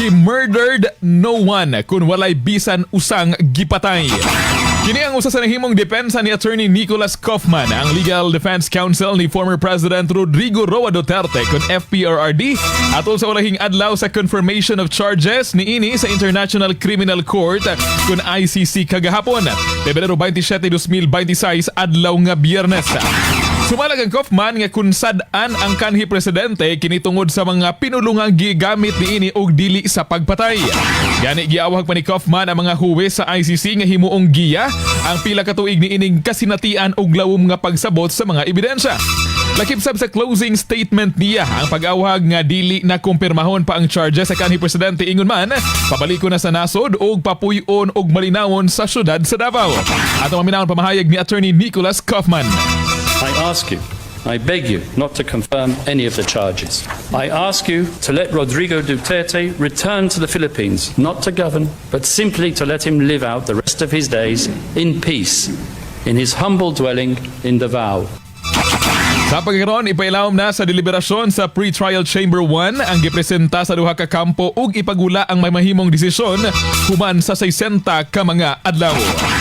He murdered no one kun walay bisan usang gipatay. Kini ang usa sa nahimong depensa ni Attorney Nicholas Kaufman, ang legal defense counsel ni former President Rodrigo Duterte kun Fprrd atol sa ulahing adlaw sa confirmation of charges niini sa International Criminal Court kun ICC kagahapon, Pebrero 27, 2026 adlaw nga Biyernes. Sumalag ang Kaufman nga kung sad-an ang kanhi presidente kinitungod sa mga pinulungang gigamit niini og dili sa pagpatay. Gani giawhag pa ni Kaufman ang mga huwes sa ICC nga himuong giya ang pila ka tuig niining kasinatian og lawom nga pagsabot sa mga ebidensya. Lakip sab sa closing statement niya ang pag-awhag nga dili na kumpirmahon pa ang charges sa kanhi presidente ingon man pabaliko na sa nasod og papuy-on og malinawon sa syudad sa Davao. Ato maminawon pamahayag ni Attorney Nicholas Kaufman. I ask you, I beg you not to confirm any of the charges. I ask you to let Rodrigo Duterte return to the Philippines, not to govern, but simply to let him live out the rest of his days in peace, in his humble dwelling in Davao. Sa pagkaroon, ipailawom na sa deliberasyon sa Pre-Trial Chamber 1 ang gipresenta sa duha ka kampo ug ipagula ang may mahimong desisyon human sa 60 ka mga adlaw.